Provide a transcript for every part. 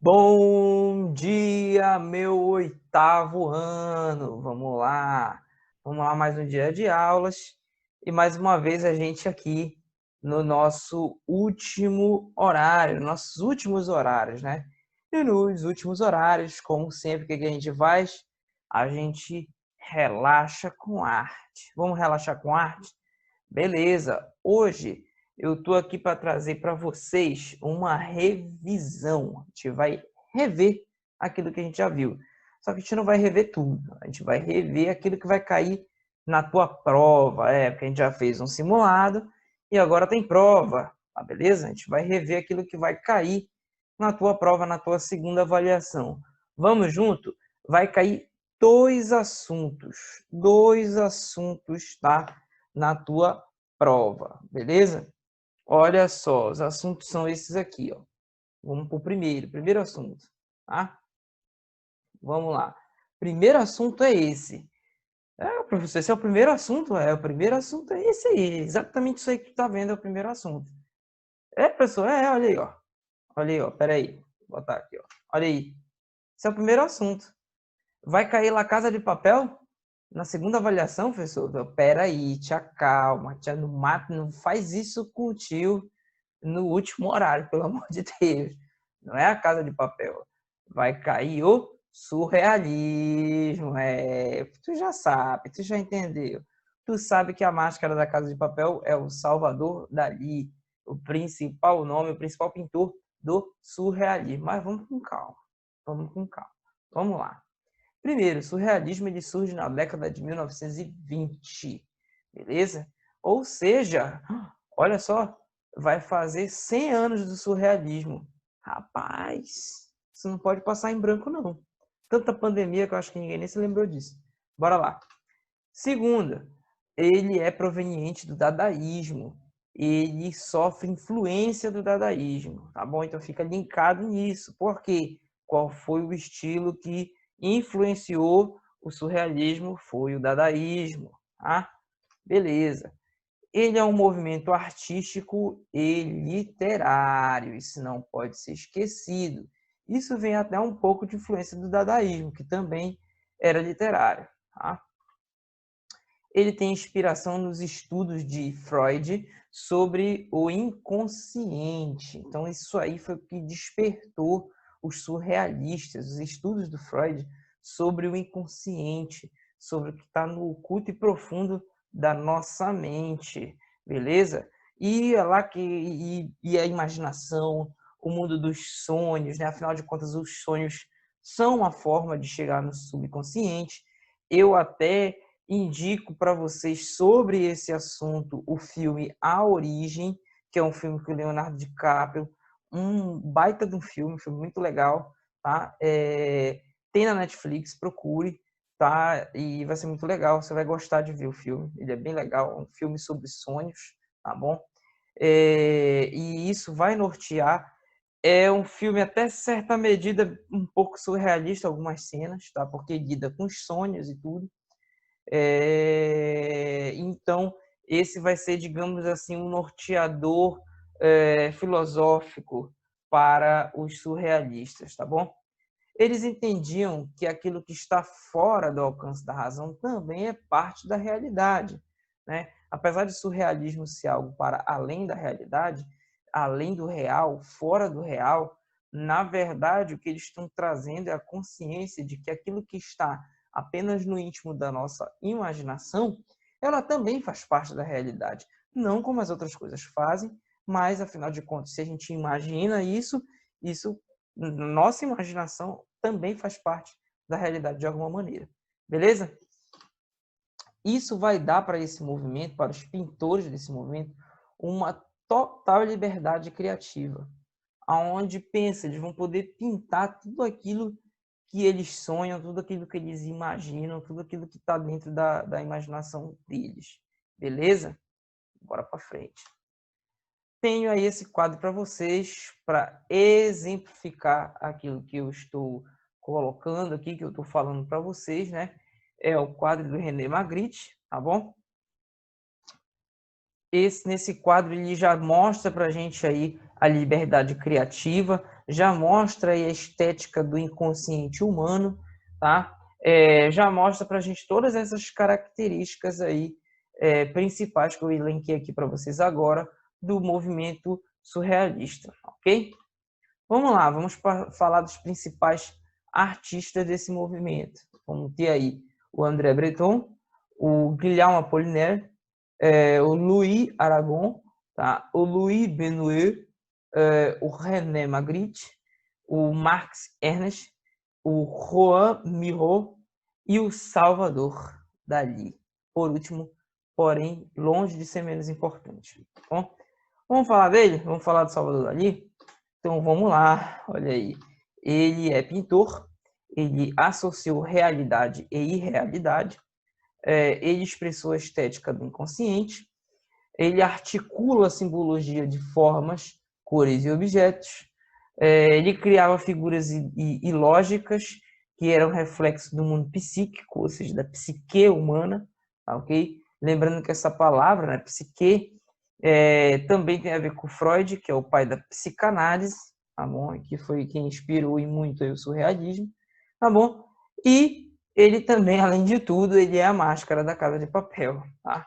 Bom dia, meu oitavo ano. Vamos lá, mais um dia de aulas e mais uma vez a gente aqui no nosso último horário, nossos últimos horários, né? E nos últimos horários, como sempre, o que a gente faz? A gente relaxa com arte. Vamos relaxar com arte? Beleza, hoje eu tô aqui para trazer para vocês uma revisão. A gente vai rever aquilo que a gente já viu. Só que a gente não vai rever tudo. A gente vai rever aquilo que vai cair na tua prova. Porque a gente já fez um simulado e agora tem prova. Tá, beleza? A gente vai rever aquilo que vai cair na tua prova, na tua segunda avaliação. Vamos junto? Vai cair dois assuntos, tá? Na tua prova, beleza? Olha só, os assuntos são esses aqui, ó. Vamos para o primeiro assunto, tá? Vamos lá. Primeiro assunto é esse. Professor, esse é o primeiro assunto? O primeiro assunto é esse aí, exatamente isso aí que tu tá vendo é o primeiro assunto. Professor, olha aí, ó. Olha aí, ó, pera aí, vou botar aqui, ó. Olha aí, esse é o primeiro assunto. Vai cair La Casa de Papel? Na segunda avaliação, professor? Pera aí, tia, calma, tia, não mata, não faz isso com o tio no último horário, pelo amor de Deus. Não é a Casa de Papel. Vai cair o surrealismo. Tu já sabe, tu já entendeu. Tu sabe que a máscara da Casa de Papel é o Salvador Dalí, o principal nome, o principal pintor do surrealismo. Mas vamos com calma. Vamos com calma. Vamos lá. Primeiro, o surrealismo ele surge na década de 1920, beleza? Ou seja, olha só, vai fazer 100 anos do surrealismo. Rapaz, isso não pode passar em branco, não. Tanta pandemia que eu acho que ninguém nem se lembrou disso. Bora lá. Segunda, ele é proveniente do dadaísmo. Ele sofre influência do dadaísmo, tá bom? Então fica linkado nisso. Por quê? Qual foi o estilo que influenciou o surrealismo? Foi o dadaísmo, tá? Beleza. Ele é um movimento artístico e literário, isso não pode ser esquecido. Isso vem até um pouco de influência do dadaísmo, que também era literário, tá? Ele tem inspiração nos estudos de Freud sobre o inconsciente. Então, isso aí foi o que despertou os surrealistas, os estudos do Freud sobre o inconsciente, sobre o que está no oculto e profundo da nossa mente, beleza? E é lá e a imaginação, o mundo dos sonhos, né? Afinal de contas, os sonhos são uma forma de chegar no subconsciente. Eu até indico para vocês sobre esse assunto o filme A Origem, que é um filme com o Leonardo DiCaprio, um baita de um filme muito legal, tá? Tem na Netflix, procure, tá? E vai ser muito legal, você vai gostar de ver o filme, ele é bem legal, é um filme sobre sonhos, tá bom? E isso vai nortear. É um filme até certa medida um pouco surrealista, algumas cenas, tá? Porque lida com os sonhos e tudo. Então, esse vai ser, digamos assim, um norteador filosófico para os surrealistas, tá bom? Eles entendiam que aquilo que está fora do alcance da razão também é parte da realidade, né? Apesar de surrealismo ser algo para além da realidade, além do real, fora do real, na verdade o que eles estão trazendo é a consciência de que aquilo que está apenas no íntimo da nossa imaginação, ela também faz parte da realidade. Não como as outras coisas fazem, mas afinal de contas, se a gente imagina isso, isso nossa imaginação também faz parte da realidade de alguma maneira. Beleza? Isso vai dar para esse movimento, para os pintores desse movimento, uma total liberdade criativa. Aonde pensa, eles vão poder pintar tudo aquilo que eles sonham, tudo aquilo que eles imaginam, tudo aquilo que está dentro da imaginação deles. Beleza? Bora para frente. Tenho aí esse quadro para vocês, para exemplificar aquilo que eu estou colocando aqui, que eu estou falando para vocês, né? É o quadro do René Magritte, tá bom? Nesse quadro ele já mostra para a gente aí a liberdade criativa, já mostra aí a estética do inconsciente humano, tá? Já mostra para a gente todas essas características aí principais que eu elenquei aqui para vocês agora do movimento surrealista, ok? Vamos lá, vamos falar dos principais artistas desse movimento. Vamos ter aí o André Breton, o Guillaume Apollinaire, o Louis Aragon, tá? O Louis Benoit, o René Magritte, o Marx Ernst, o Juan Miró e o Salvador Dalí. Por último, porém, longe de ser menos importante. Bom, vamos falar dele? Vamos falar do Salvador Dalí? Então vamos lá, olha aí. Ele é pintor, ele associou realidade e irrealidade, ele expressou a estética do inconsciente, ele articula a simbologia de formas, cores e objetos, ele criava figuras ilógicas que eram reflexo do mundo psíquico, ou seja, da psique humana, ok? Lembrando que essa palavra, né, psique, também tem a ver com Freud, que é o pai da psicanálise, tá bom? Que foi quem inspirou e muito o surrealismo, tá bom? E ele também, além de tudo, ele é a máscara da Casa de Papel, tá?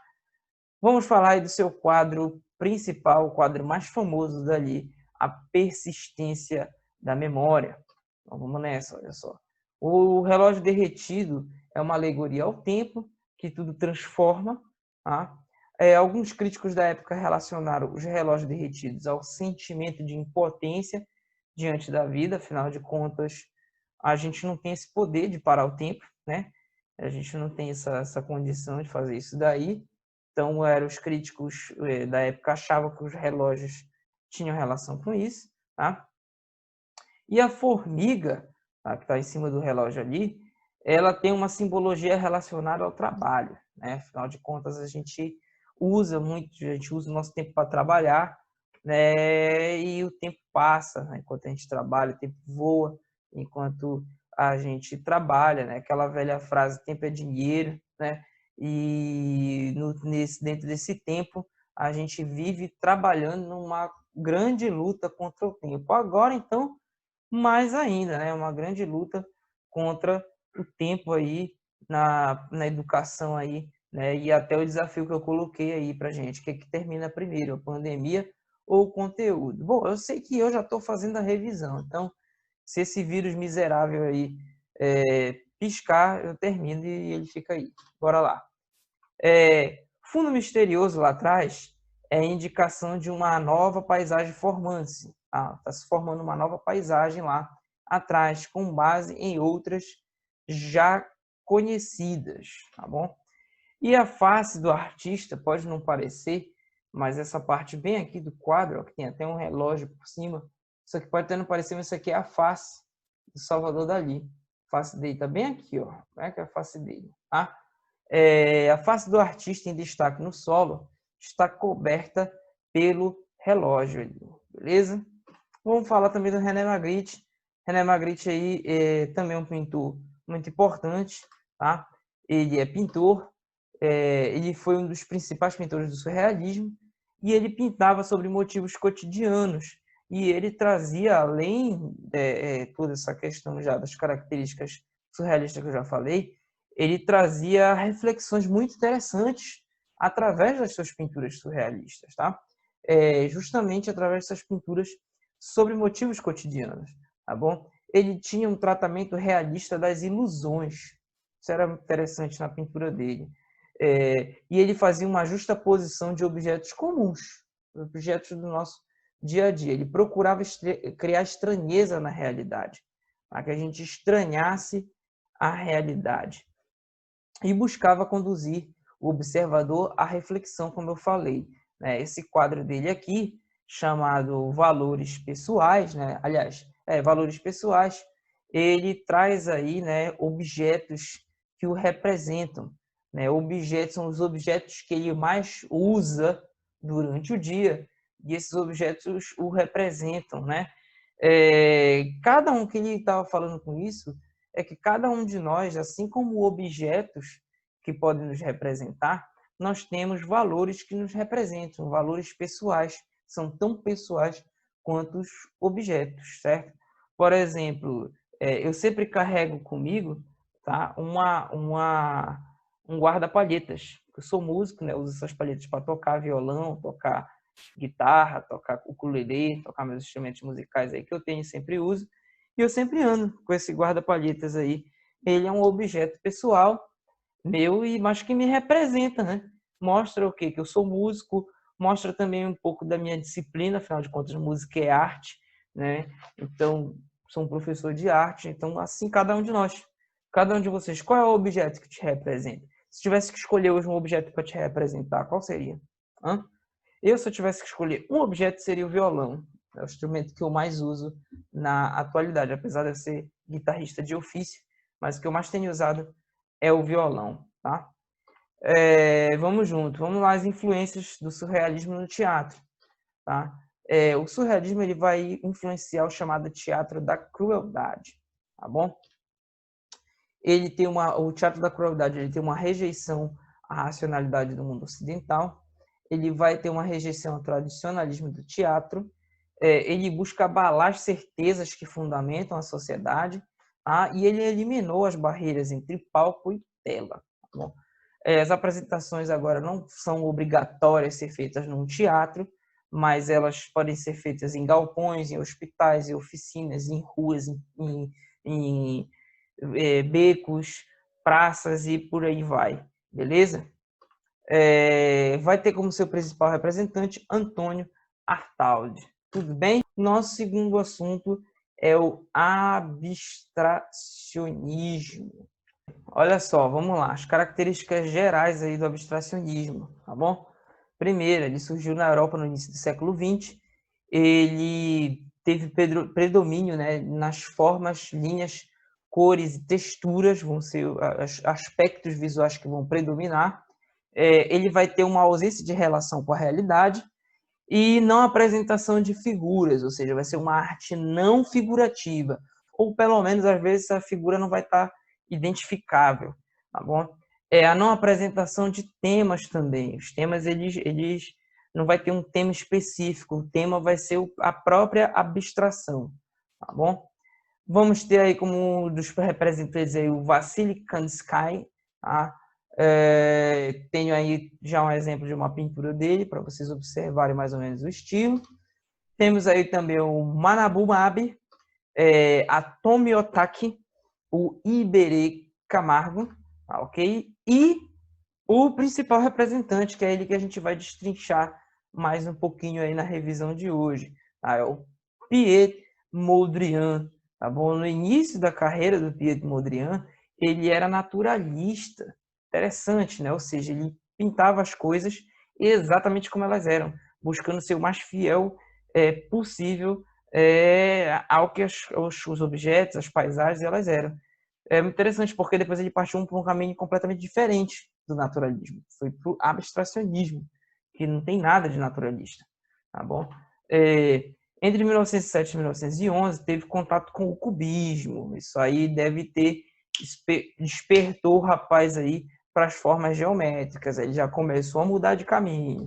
Vamos falar aí do seu quadro principal, o quadro mais famoso dali, A Persistência da Memória. Então, vamos nessa, olha só. O relógio derretido é uma alegoria ao tempo, que tudo transforma, tá? Alguns críticos da época relacionaram os relógios derretidos ao sentimento de impotência diante da vida, afinal de contas, a gente não tem esse poder de parar o tempo, né? A gente não tem essa condição de fazer isso daí. Então, os críticos da época achavam que os relógios tinham relação com isso, tá? E a formiga, tá, que está em cima do relógio ali, ela tem uma simbologia relacionada ao trabalho, né? Afinal de contas, a gente usa o nosso tempo para trabalhar, né? E o tempo passa, né? Enquanto a gente trabalha, o tempo voa enquanto a gente trabalha, né? Aquela velha frase, tempo é dinheiro, né? E dentro desse tempo, a gente vive trabalhando numa grande luta contra o tempo. Agora, então, mais ainda, né? Uma grande luta contra o tempo aí na educação aí, né? E até o desafio que eu coloquei aí para gente, que termina primeiro, a pandemia ou o conteúdo. Bom, eu sei que eu já estou fazendo a revisão, então se esse vírus miserável aí piscar, eu termino e ele fica aí. Bora lá. Fundo misterioso lá atrás é a indicação de uma nova paisagem formando-se. Está se formando uma nova paisagem lá atrás, com base em outras já conhecidas, tá bom? E a face do artista pode não parecer, mas essa parte bem aqui do quadro, ó, que tem até um relógio por cima, isso aqui pode até não parecer, mas isso aqui é a face do Salvador Dalí. A face dele está bem aqui, ó. Como é que é a face dele? Tá? A face do artista em destaque no solo está coberta pelo relógio, beleza? Vamos falar também do René Magritte. René Magritte aí também é um pintor muito importante, tá? Ele é pintor, ele foi um dos principais pintores do surrealismo e ele pintava sobre motivos cotidianos e ele trazia, além de toda essa questão já das características surrealistas que eu já falei, ele trazia reflexões muito interessantes através das suas pinturas surrealistas, tá? Justamente através dessas pinturas sobre motivos cotidianos, tá bom? Ele tinha um tratamento realista das ilusões. Isso era interessante na pintura dele. E ele fazia uma justaposição de objetos comuns, objetos do nosso dia a dia. Ele procurava criar estranheza na realidade, para que a gente estranhasse a realidade. E buscava conduzir o observador à reflexão, como eu falei. Esse quadro dele aqui, chamado Valores Pessoais, né? Aliás, Valores Pessoais, ele traz aí, né, objetos que o representam. Objetos são os objetos que ele mais usa durante o dia, e esses objetos o representam, né? Cada um que ele estava falando com isso é que cada um de nós, assim como objetos que podem nos representar, nós temos valores que nos representam, valores pessoais, são tão pessoais quanto os objetos, certo? Por exemplo, eu sempre carrego comigo, tá, um guarda-palhetas. Eu sou músico, né? Eu uso essas palhetas para tocar violão, tocar guitarra, tocar ukulele, tocar meus instrumentos musicais aí que eu tenho, sempre uso. E eu sempre ando com esse guarda-palhetas aí. Ele é um objeto pessoal meu e mas que me representa, né? Mostra o quê? Que eu sou músico, mostra também um pouco da minha disciplina, afinal de contas, música é arte, né? Então, sou um professor de arte, então assim cada um de nós, cada um de vocês, qual é o objeto que te representa? Se tivesse que escolher hoje um objeto para te representar, qual seria? Hã? Eu, se eu tivesse que escolher um objeto, seria o violão. É o instrumento que eu mais uso na atualidade, apesar de eu ser guitarrista de ofício, mas o que eu mais tenho usado é o violão, tá? Vamos junto, vamos lá, as influências do surrealismo no teatro, tá? O surrealismo ele vai influenciar o chamado teatro da crueldade, tá bom? O teatro da crueldade ele tem uma rejeição à racionalidade do mundo ocidental, ele vai ter uma rejeição ao tradicionalismo do teatro, ele busca abalar as certezas que fundamentam a sociedade, tá? E ele eliminou as barreiras entre palco e tela, tá bom? As apresentações agora não são obrigatórias ser feitas num teatro, mas elas podem ser feitas em galpões, em hospitais, em oficinas, em ruas, em becos, praças e por aí vai, beleza? Vai ter como seu principal representante Antônio Artaud. Tudo bem? Nosso segundo assunto é o abstracionismo. Olha só, vamos lá, as características gerais aí do abstracionismo, tá bom? Primeiro, ele surgiu na Europa no início do século XX, ele teve predomínio, né, nas formas, linhas, cores e texturas, vão ser aspectos visuais que vão predominar. Ele vai ter uma ausência de relação com a realidade e não apresentação de figuras, ou seja, vai ser uma arte não figurativa, ou pelo menos às vezes a figura não vai estar identificável, tá bom? A não apresentação de temas também. Os temas eles não vai ter um tema específico, o tema vai ser a própria abstração, tá bom? Vamos ter aí como um dos representantes aí o Vassili Kandinsky, tá? Tenho aí já um exemplo de uma pintura dele, para vocês observarem mais ou menos o estilo. Temos aí também o Manabu Mabe, a Tomi Otaki, o Iberê Camargo, tá, ok? E o principal representante, que é ele que a gente vai destrinchar mais um pouquinho aí na revisão de hoje, tá? É o Piet Mondrian, tá bom? No início da carreira do Piet Mondrian, ele era naturalista. Interessante, né? Ou seja, ele pintava as coisas exatamente como elas eram, buscando ser o mais fiel possível ao que os objetos, as paisagens, elas eram. É muito interessante porque depois ele partiu para um caminho completamente diferente do naturalismo. Foi para o abstracionismo, que não tem nada de naturalista, tá bom? Entre 1907 e 1911 teve contato com o cubismo. Isso aí deve ter despertou o rapaz aí para as formas geométricas. Ele já começou a mudar de caminho.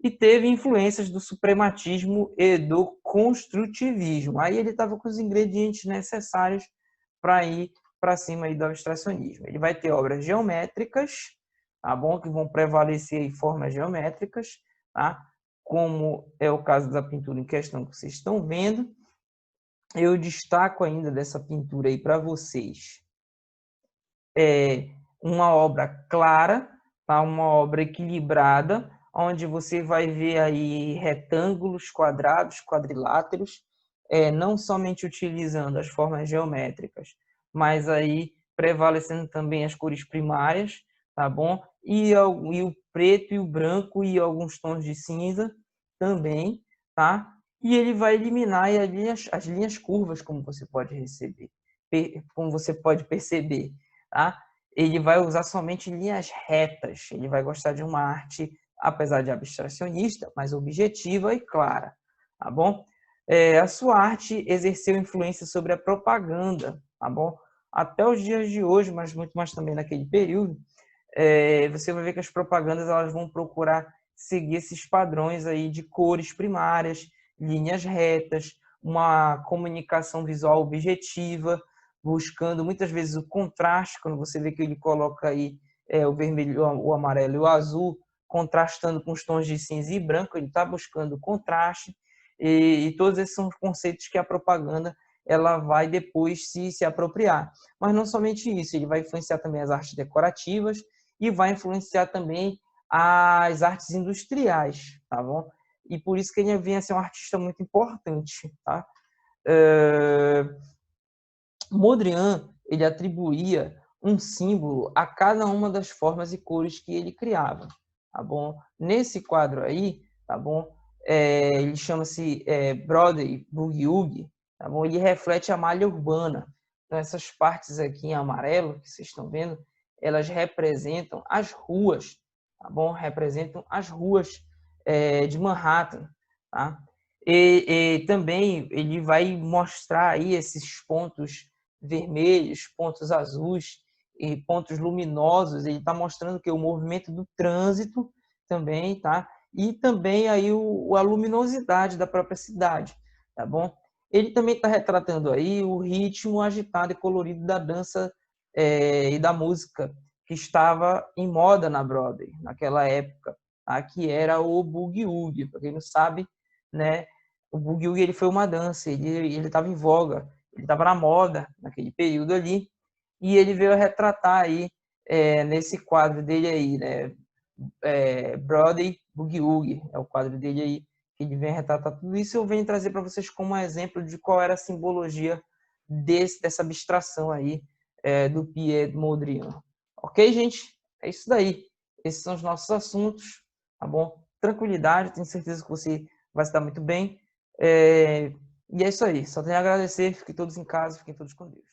E teve influências do suprematismo e do construtivismo. Aí ele estava com os ingredientes necessários para ir para cima aí do abstracionismo. Ele vai ter obras geométricas, tá bom? Que vão prevalecer em formas geométricas, tá? Como é o caso da pintura em questão que vocês estão vendo. Eu destaco ainda dessa pintura aí para vocês. Uma obra clara, tá? Uma obra equilibrada, onde você vai ver aí retângulos, quadrados, quadriláteros, não somente utilizando as formas geométricas, mas aí prevalecendo também as cores primárias, tá bom? E o preto e o branco e alguns tons de cinza também, tá? E ele vai eliminar as linhas curvas, como você pode perceber, tá? Ele vai usar somente linhas retas. Ele vai gostar de uma arte, apesar de abstracionista, mais objetiva e clara, tá bom? A sua arte exerceu influência sobre a propaganda, tá bom? Até os dias de hoje, mas muito mais também naquele período, você vai ver que as propagandas elas vão procurar seguir esses padrões aí de cores primárias, linhas retas, uma comunicação visual objetiva, buscando muitas vezes o contraste, quando você vê que ele coloca aí o vermelho, o amarelo e o azul, contrastando com os tons de cinza e branco, ele está buscando contraste, e todos esses são conceitos que a propaganda ela vai depois se apropriar. Mas não somente isso, ele vai influenciar também as artes decorativas e vai influenciar também as artes industriais, tá bom? E por isso que ele vem a ser um artista muito importante, tá? Mondrian, ele atribuía um símbolo a cada uma das formas e cores que ele criava, tá bom? Nesse quadro aí, tá bom? Ele chama-se Broadway Boogie Woogie, tá bom? Ele reflete a malha urbana. Então essas partes aqui em amarelo que vocês estão vendo, elas representam as ruas, tá bom? Representam as ruas de Manhattan, tá? E também ele vai mostrar aí esses pontos vermelhos, pontos azuis e pontos luminosos. Ele está mostrando que o movimento do trânsito também, tá? E também aí a luminosidade da própria cidade, tá bom? Ele também está retratando aí o ritmo agitado e colorido da dança e da música que estava em moda na Broadway naquela época, tá? Que era o Boogie Woogie. Para quem não sabe, né? O Boogie Woogie ele foi uma dança, ele estava em voga, ele estava na moda naquele período ali, e ele veio a retratar aí nesse quadro dele aí, né? Broadway Boogie Woogie é o quadro dele aí, que ele vem retratar tudo isso. Eu venho trazer para vocês como exemplo de qual era a simbologia dessa abstração aí do Piet Mondrian. Ok, gente? É isso daí. Esses são os nossos assuntos, tá bom? Tranquilidade, tenho certeza que você vai estar muito bem. E é isso aí. Só tenho a agradecer. Fiquem todos em casa, fiquem todos com Deus.